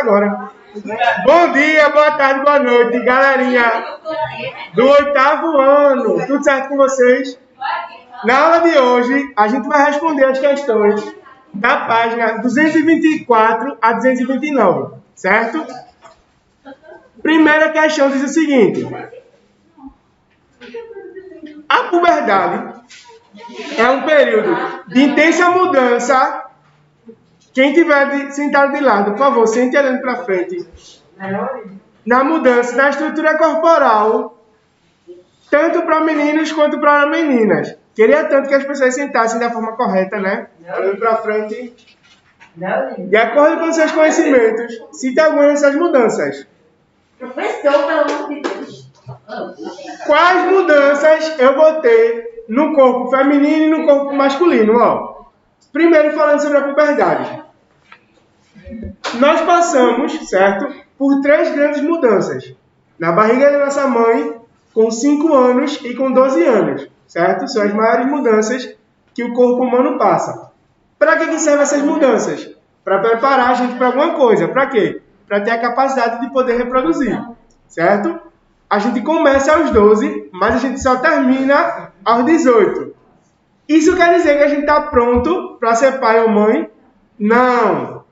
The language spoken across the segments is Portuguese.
agora. Bom dia, boa tarde, boa noite, galerinha do 8º ano. Tudo certo com vocês? Na aula de hoje, a gente vai responder as questões da página 224 a 229, certo? Primeira questão diz o seguinte: a puberdade é um período de intensa mudança. Quem tiver sentado de lado, por favor, sente olhando para frente. Na mudança da estrutura corporal, tanto para meninos quanto para meninas. Queria tanto que as pessoas sentassem da forma correta, né? Olhando para frente. De acordo com seus conhecimentos, cite algumas dessas mudanças. Professor, pelo amor de Deus. Quais mudanças eu vou ter no corpo feminino e no corpo masculino? Ó, primeiro, falando sobre a puberdade. Nós passamos, certo, por 3 grandes mudanças. Na barriga da nossa mãe, com 5 anos e com 12 anos, certo? São as maiores mudanças que o corpo humano passa. Para que servem essas mudanças? Para preparar a gente para alguma coisa. Para quê? Para ter a capacidade de poder reproduzir, certo? A gente começa aos 12, mas a gente só termina aos 18. Isso quer dizer que a gente está pronto para ser pai ou mãe? Não.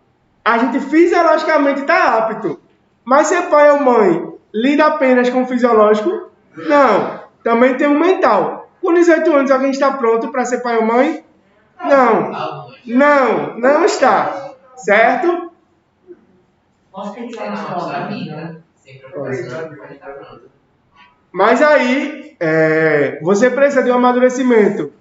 A gente fisiologicamente está apto. Mas ser pai ou mãe lida apenas com o fisiológico? Não. Também tem o mental. Com 18 anos, alguém está pronto para ser pai ou mãe? Não. Não está. Certo? Mas aí, você precisa de um amadurecimento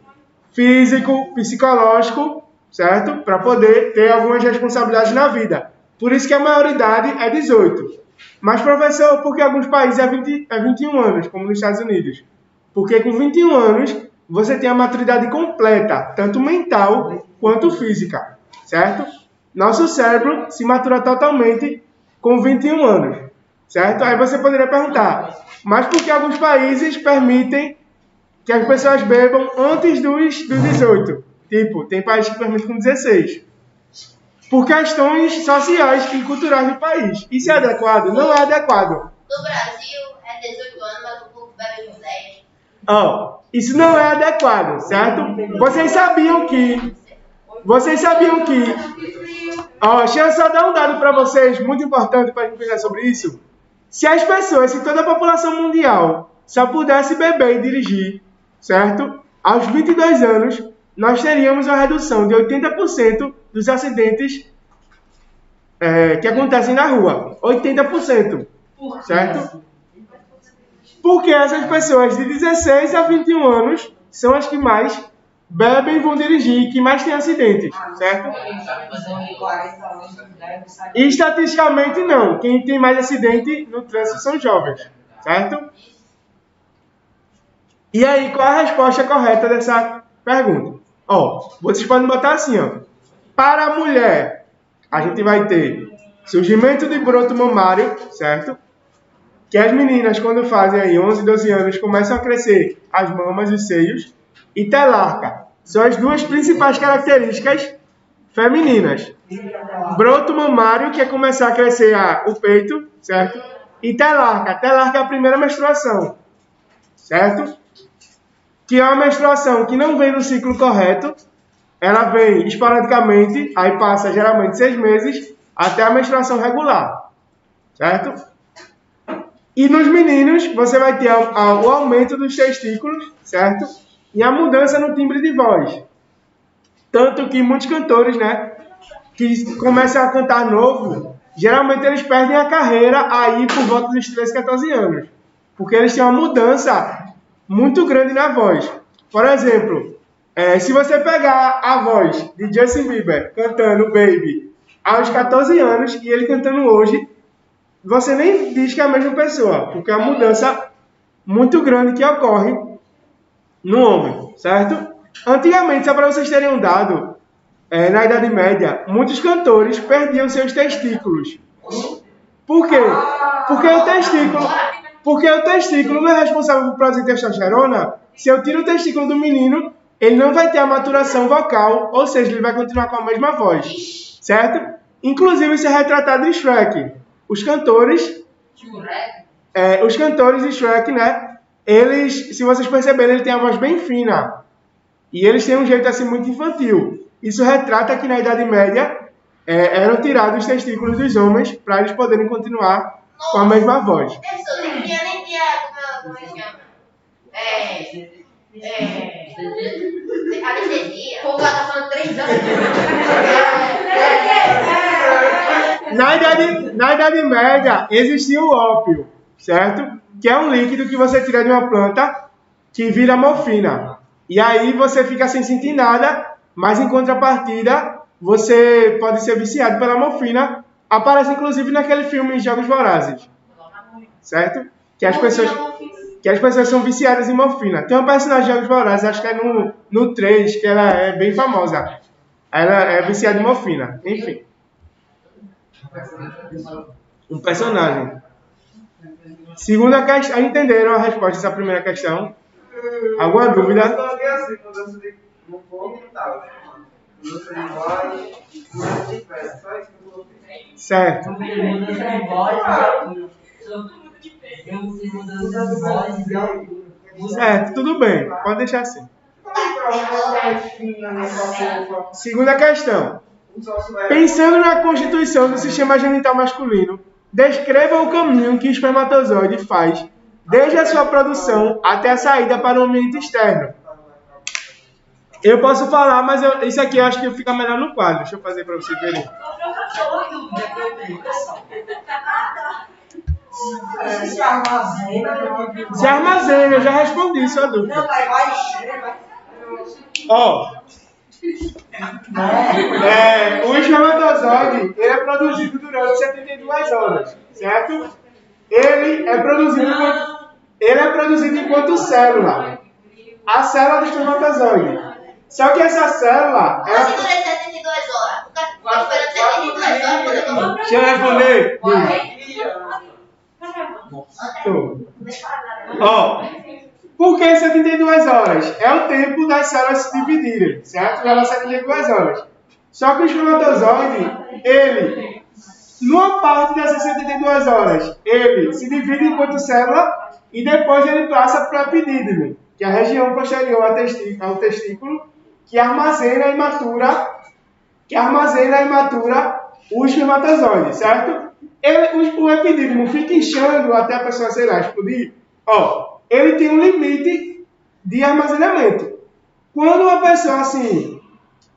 físico, psicológico, certo? Para poder ter algumas responsabilidades na vida. Por isso que a maioridade é 18. Mas, professor, por que alguns países é 21 anos, como nos Estados Unidos? Porque com 21 anos, você tem a maturidade completa, tanto mental quanto física, certo? Nosso cérebro se matura totalmente com 21 anos, certo? Aí você poderia perguntar, mas por que alguns países permitem que as pessoas bebam antes dos 18? Tipo, tem países que permitem com 16. Por questões sociais e culturais do país. Isso é adequado? Não é adequado. No Brasil, é 18 anos, mas o povo bebe com 10. Isso não é adequado, certo? Vocês sabiam que... deixa eu só dar um dado para vocês, muito importante para a gente pensar sobre isso. Se toda a população mundial só pudesse beber e dirigir, certo? Aos 22 anos, nós teríamos uma redução de 80% dos acidentes que acontecem na rua. 80%. Certo? Porque essas pessoas de 16 a 21 anos são as que mais bebem e vão dirigir, que mais têm acidentes. Certo? E estatisticamente não. Quem tem mais acidente no trânsito são jovens. Certo? E aí, qual a resposta correta dessa pergunta? Vocês podem botar assim, Para a mulher, a gente vai ter surgimento de broto mamário, certo? Que as meninas, quando fazem aí 11, 12 anos, começam a crescer as mamas e os seios. E telarca. São as duas principais características femininas. Broto mamário, que é começar a crescer o peito, certo? E telarca. Telarca é a primeira menstruação, certo? Que é uma menstruação que não vem no ciclo correto, ela vem esporadicamente, aí passa geralmente 6 meses, até a menstruação regular, certo? E nos meninos, você vai ter o aumento dos testículos, certo? E a mudança no timbre de voz. Tanto que muitos cantores, né, que começam a cantar novo, geralmente eles perdem a carreira aí por volta dos 13, 14 anos. Porque eles têm uma mudança muito grande na voz. Por exemplo, se você pegar a voz de Justin Bieber cantando Baby aos 14 anos e ele cantando hoje, você nem diz que é a mesma pessoa, porque é uma mudança muito grande que ocorre no homem, certo? Antigamente, só para vocês terem um dado, na Idade Média, muitos cantores perdiam seus testículos. Por quê? Porque o testículo não é responsável por produzir testosterona. Se eu tiro o testículo do menino, ele não vai ter a maturação vocal, ou seja, ele vai continuar com a mesma voz, certo? Inclusive, isso é retratado em Shrek. Os cantores de Shrek, né? Eles, se vocês perceberem, ele tem a voz bem fina. E eles têm um jeito assim muito infantil. Isso retrata que na Idade Média eram tirados os testículos dos homens para eles poderem continuar com a mesma voz. Professor, nem tinha, como é que chama? Anestesia. O povo lá tá falando 3 anos. Na Idade Média existia o ópio, certo? Que é um líquido que você tira de uma planta que vira morfina. E aí você fica sem sentir nada, mas em contrapartida você pode ser viciado pela morfina. Aparece inclusive naquele filme Jogos Vorazes, certo? Que as pessoas são viciadas em morfina. Tem uma personagem de Jogos Vorazes, acho que é no 3, que ela é bem famosa. Ela é viciada em morfina. Enfim. Um personagem. Segunda questão. Entenderam a resposta dessa primeira questão? Alguma dúvida? Certo. Certo, tudo bem. Pode deixar assim. Segunda questão. Pensando na constituição do sistema genital masculino, descreva o caminho que o espermatozoide faz desde a sua produção até a saída para o ambiente externo. Eu posso falar, mas isso aqui eu acho que fica melhor no quadro. Deixa eu fazer para vocês verem. Se armazena, eu já respondi sua dúvida. O espermatozoide ele é produzido durante 72 horas, certo? Ele é produzido enquanto célula. A célula do espermatozoide. Só que essa célula... Ela dura 72 horas. Fica esperando 72 horas. Deixa eu responder. Por que 72 horas? É o tempo das células se dividirem, certo? Leva 72 horas. Só que o espermatozoide, ele, numa parte dessas 72 horas, ele se divide enquanto célula e depois ele passa para o epidídimo, que é a região posterior ao testículo, que armazena e matura o espermatozoide, certo? O epidídimo fica inchando até a pessoa, sei lá, explodir. Ele tem um limite de armazenamento. Quando uma pessoa, assim,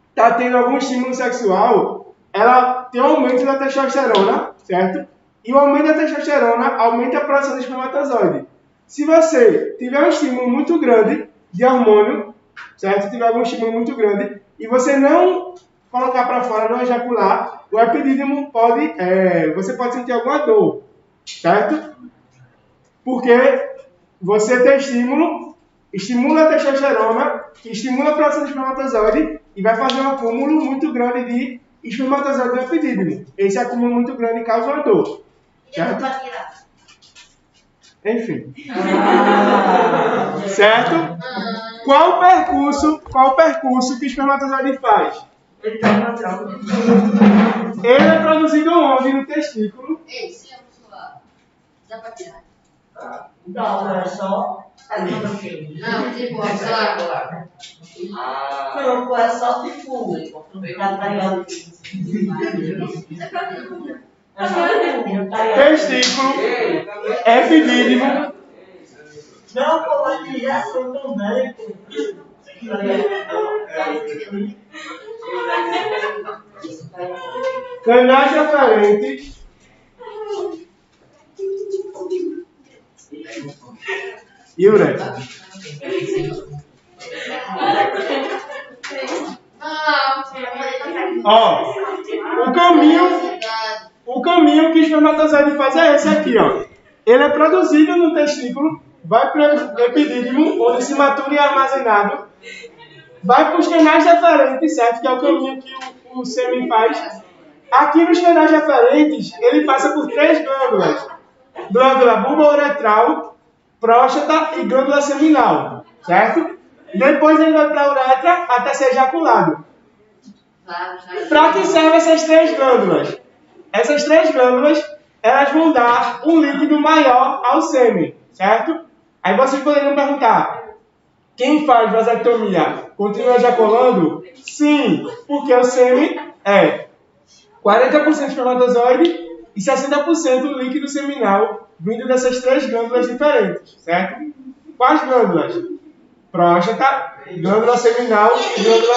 está tendo algum estímulo sexual, ela tem um aumento da testosterona, certo? E o aumento da testosterona aumenta a produção do espermatozoide. Se você tiver um estímulo muito grande de hormônio, certo? Se tiver algum estímulo muito grande, e você não colocar para fora, não ejacular, o epidídimo você pode sentir alguma dor, certo? Porque você tem estimula a testosterona, que estimula a produção de espermatozoide e vai fazer um acúmulo muito grande de espermatozoide no epidídimo. Esse acúmulo muito grande causa uma dor. Certo? Enfim. Certo? Qual o percurso que o espermatozoide faz? Ele é produzido onde? No testículo. Dá pra tirar. Não, é só. Não, tipo, só. Não, é só tipo. Testículo, epidídimo. Não, pô, mas já são também. Canais aferentes. E uretra. O caminho que o espermatozoide faz é esse aqui, ó. Ele é produzido no testículo, vai para o epidídimo, onde se matura e é armazenado, vai para os canais deferentes, certo? Que é o caminho que o sêmen faz. Aqui nos canais deferentes, ele passa por 3 glândulas. Glândula bulbouretral, próstata e glândula seminal, certo? Depois ele vai para a uretra até ser ejaculado. Para que servem essas 3 glândulas? essas 3 glândulas, elas vão dar um líquido maior ao sêmen, certo? Aí vocês poderiam perguntar, quem faz vasectomia continua ejaculando? Sim, porque o sêmen é 40% espermatozoide e 60% líquido seminal vindo dessas 3 glândulas diferentes, certo? Quais glândulas? Próstata, glândula seminal e glândula...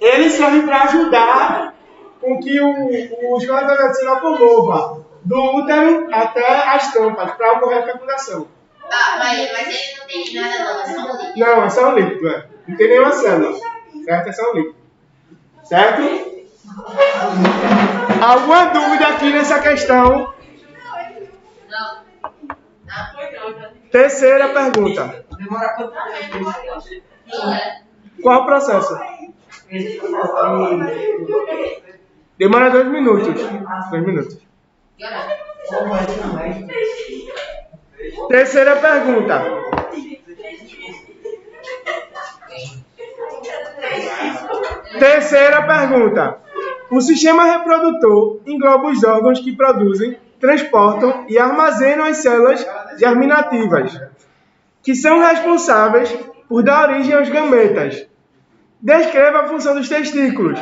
Ele serve para ajudar com que o espermatozoide se locomova do útero até as trompas, para ocorrer a fecundação. Ah, mas ele não tem nada não, é só um líquido. Não, é só um líquido, é. Não tem nenhuma célula, certo? É só um líquido. Certo? Alguma dúvida aqui nessa questão? Não. Terceira pergunta. Demora quanto tempo? Qual o processo? Demora 2 minutos. 2 minutos. Terceira pergunta. Terceira pergunta. O sistema reprodutor engloba os órgãos que produzem, transportam e armazenam as células germinativas, que são responsáveis por dar origem aos gametas. Descreva a função dos testículos.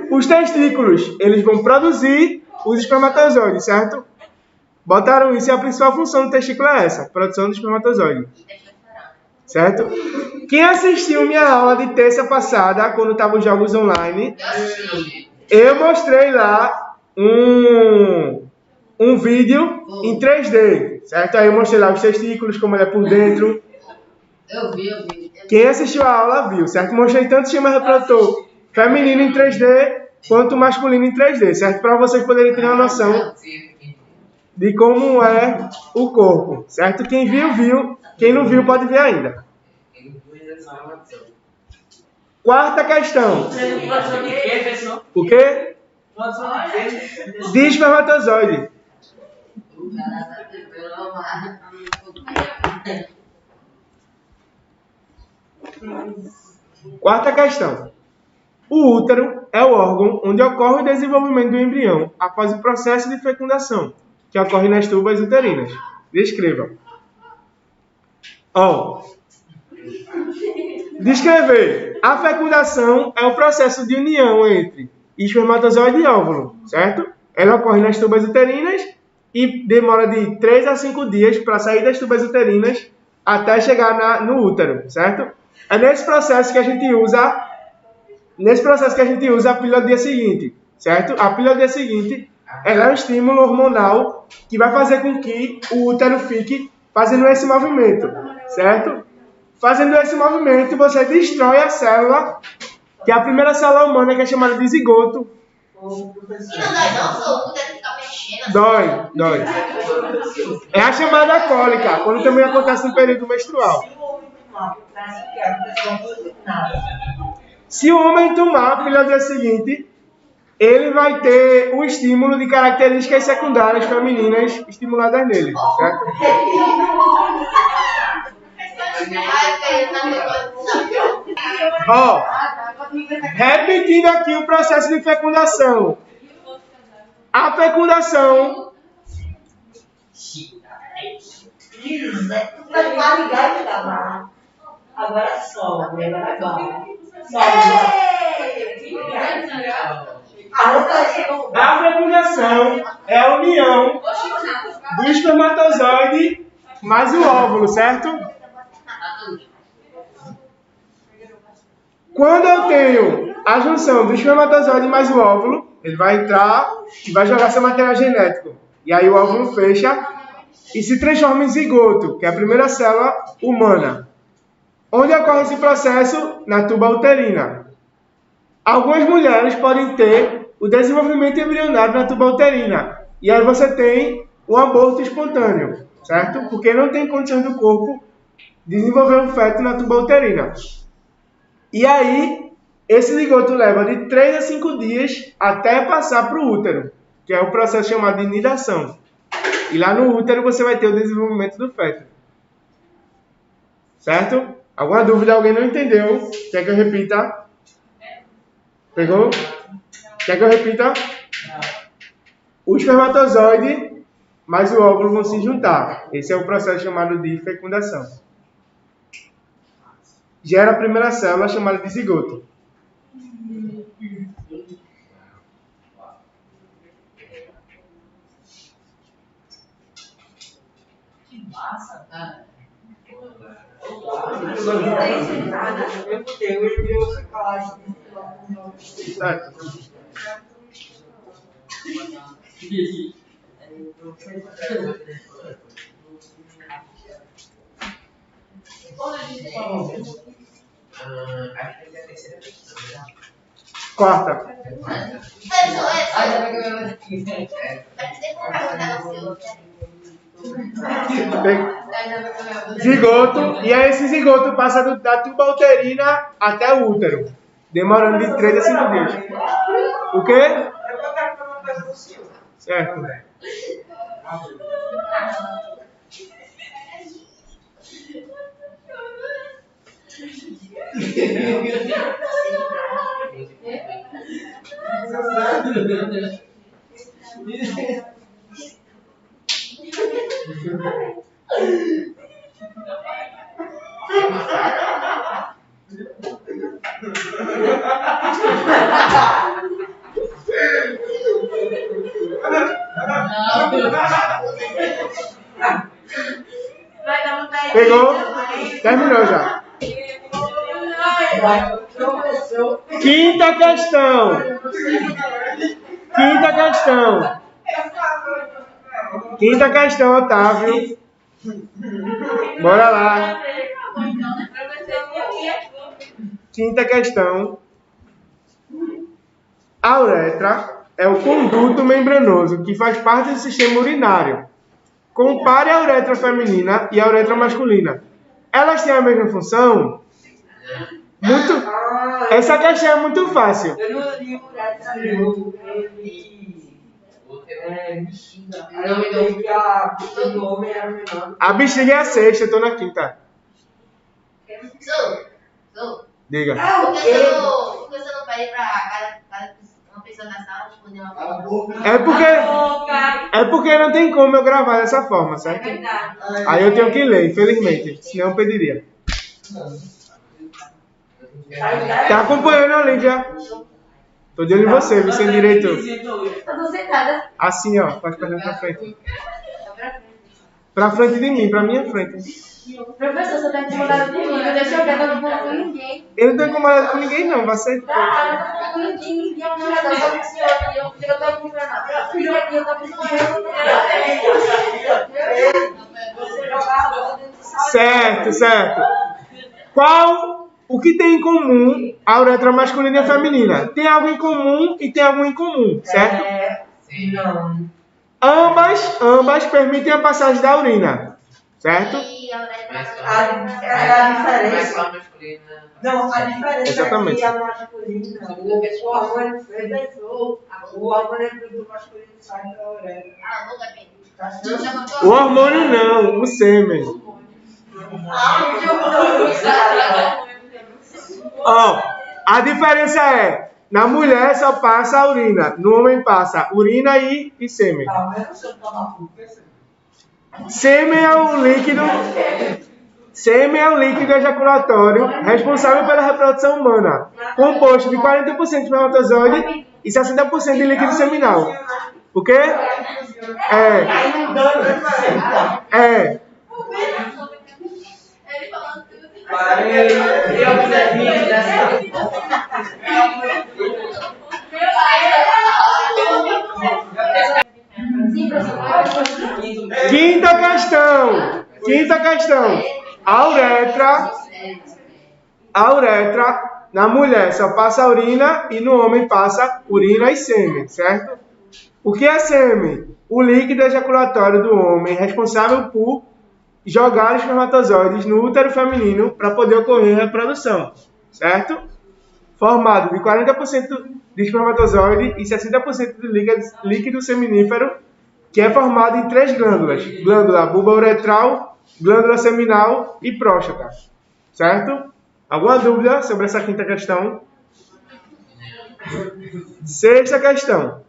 Os testículos, eles vão produzir os espermatozoides, certo? Botaram isso e a principal função do testículo é essa, produção do espermatozoide. Certo? Quem assistiu minha aula de terça passada, quando estavam os jogos online, eu mostrei lá um vídeo em 3D, certo? Aí eu mostrei lá os testículos, como ele é por dentro. Eu vi. Quem assistiu a aula viu, certo? Mostrei tanto o sistema reprodutor feminino em 3D, quanto masculino em 3D, certo? Para vocês poderem ter uma noção de como é o corpo, certo? Quem viu, viu. Quem não viu, pode ver ainda. Quarta questão. O quê? De espermatozoide. Quarta questão. O útero é o órgão onde ocorre o desenvolvimento do embrião após o processo de fecundação, que ocorre nas tubas uterinas. Descreva. Descrever. A fecundação é o processo de união entre espermatozoide e óvulo, certo? Ela ocorre nas tubas uterinas e demora de 3 a 5 dias para sair das tubas uterinas até chegar no útero, certo? É nesse processo que a gente usa a pílula do dia seguinte, certo? A pílula do dia seguinte ela é um estímulo hormonal que vai fazer com que o útero fique fazendo esse movimento, certo? Fazendo esse movimento, você destrói a célula, que é a primeira célula humana, que é chamada de zigoto. E não dói não, só o útero fica mexendo. Dói. É a chamada cólica, quando também acontece no período menstrual. Se o homem tomar a pílula do dia seguinte, ele vai ter o estímulo de características secundárias femininas estimuladas nele, certo? Repetindo aqui o processo de fecundação. A fecundação agora sobe, A fecundação é a união do espermatozoide mais o óvulo, certo? Quando eu tenho a junção do espermatozoide mais o óvulo, ele vai entrar e vai jogar seu material genético. E aí o óvulo fecha e se transforma em zigoto, que é a primeira célula humana. Onde ocorre esse processo? Na tuba uterina. Algumas mulheres podem ter o desenvolvimento embrionário na tuba uterina. E aí você tem o aborto espontâneo, certo? Porque não tem condições do corpo de desenvolver um feto na tuba uterina. E aí, esse zigoto leva de 3 a 5 dias até passar para o útero, que é o processo chamado de nidação. E lá no útero você vai ter o desenvolvimento do feto. Certo? Alguma dúvida? Alguém não entendeu? Quer que eu repita? Pegou? Quer que eu repita? O espermatozoide mais o óvulo vão se juntar. Esse é o processo chamado de fecundação. Gera a primeira célula chamada de zigoto. Que massa, cara. Certo. Quarta. Zigoto, e aí esse zigoto passa da tuba uterina até o útero, demorando de 3 a 5 dias. O quê? Certo. Pegou? Terminou já. Quinta questão. Quinta questão, Otávio. Bora lá. Quinta questão. A uretra é o conduto membranoso que faz parte do sistema urinário. Compare a uretra feminina e a uretra masculina. Elas têm a mesma função? Essa questão é muito fácil. Eu não li o uretra, eu li bexiga. Aí eu li que a bexiga do homem era menor. A bexiga é a sexta, eu tô na quinta. Diga. Por que você não pede pra cada uma pessoa da sala responder uma pergunta? É porque não tem como eu gravar dessa forma, certo? É verdade. Aí eu tenho que ler, infelizmente. Senão eu pediria. Tá acompanhando, Olivia? Tô de olho em você, vice-diretor. Tô sentada. Assim, ó. Pode fazer pra frente. Pra frente de mim, pra minha frente. Professor, você tá incomodado comigo. Deixa eu ver, eu não vou com ninguém. Eu não tô incomodado com ninguém, não. Vai ser. Tá, eu não tô com ninguém. Eu não tô com o senhor aqui. Eu tô acompanhando. Eu fui aqui, eu tô acompanhando. Certo. O que tem em comum a uretra masculina e a feminina? Tem algo em comum e tem algo em comum, certo? Não. Ambas permitem a passagem da urina, certo? E a uretra A diferença. Não, a diferença Exatamente. é que a masculina, o hormônio do masculino sai da uretra. Ah, boca, Pedro. O hormônio não, o sêmen. Ó, a diferença é, na mulher só passa a urina, no homem passa urina e sêmen. Sêmen é o líquido ejaculatório responsável pela reprodução humana, composto de 40% de espermatozoide e 60% de líquido seminal. O quê? Quinta questão. A uretra, na mulher só passa urina e no homem passa urina e sêmen, certo? O que é sêmen? O líquido ejaculatório do homem responsável por jogar os espermatozoides no útero feminino para poder ocorrer a reprodução, certo? Formado de 40% de espermatozoide e 60% de líquido seminífero, que é formado em 3 glândulas: glândula bulbouretral, glândula seminal e próstata, certo? Alguma dúvida sobre essa quinta questão? Sexta questão.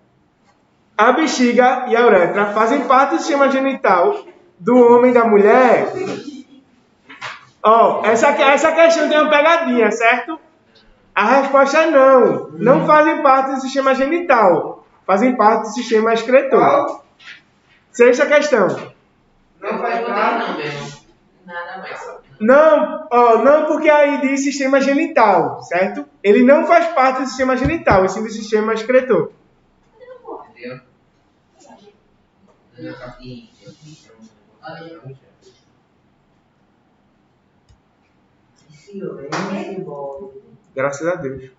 A bexiga e a uretra fazem parte do sistema genital do homem e da mulher? Ó, essa questão tem uma pegadinha, certo? A resposta é não. Não fazem parte do sistema genital. Fazem parte do sistema excretor. Sexta questão. Não faz parte, não, mesmo. Nada mais. Não, não porque aí diz sistema genital, certo? Ele não faz parte do sistema genital, e sim do sistema excretor. Entendeu? Graças a Deus.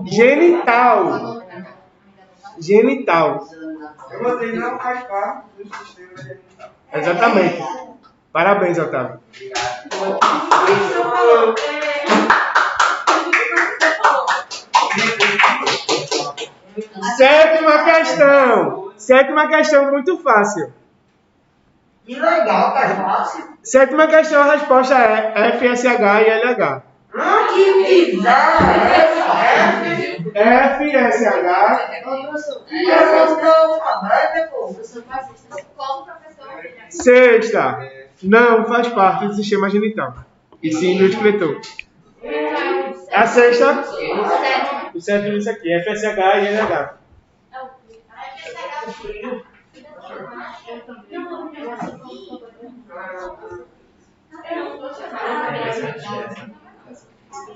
Genital. Genital. Eu botei não faz parte do sistema genital. Exatamente. Parabéns, Otávio. Sétima questão. Sétima questão muito fácil. Que legal, tá fácil. Sétima questão, a resposta é FSH e LH. Ah, que bizarro! FSH. Como professor? Sexta. Não faz parte do sistema genital. E sim do excretor. A sexta. O sétimo é isso aqui. FSH e LH.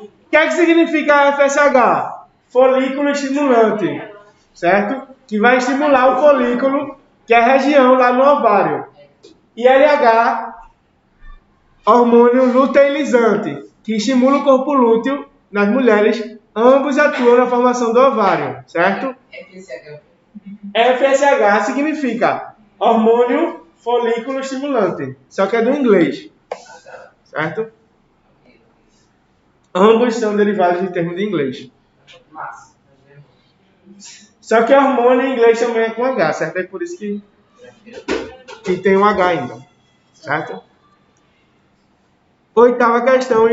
O que é que significa FSH? Folículo estimulante, certo? Que vai estimular o folículo, que é a região lá no ovário. E LH, hormônio luteinizante, que estimula o corpo lúteo nas mulheres. Ambos atuam na formação do ovário, certo? FSH significa hormônio folículo estimulante, só que é do inglês, certo? Ambos são derivados de termo de inglês. Só que hormônio em inglês também é com H, certo? É por isso que tem um H ainda, certo? Oitava questão.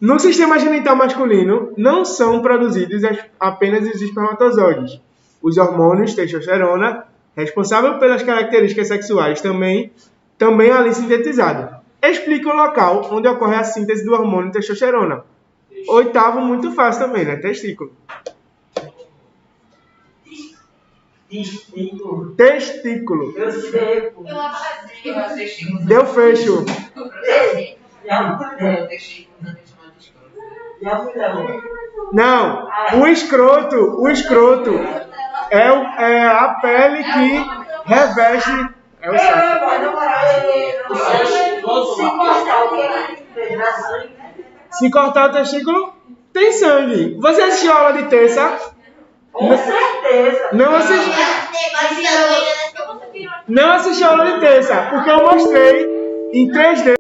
No sistema genital masculino, não são produzidos apenas os espermatozoides. Os hormônios testosterona, responsável pelas características sexuais, também ali sintetizado. Explica o local onde ocorre a síntese do hormônio testosterona. Oitavo, muito fácil também, né? Testículo. Testículo. Eu sei, pô. Deu fecho. E a mulher? Não, o escroto é a pele que reveste. É o saco. Se cortar o testículo, tem sangue. Você assistiu a aula de terça? Com certeza. Não assisti a aula de terça, porque eu mostrei em 3D.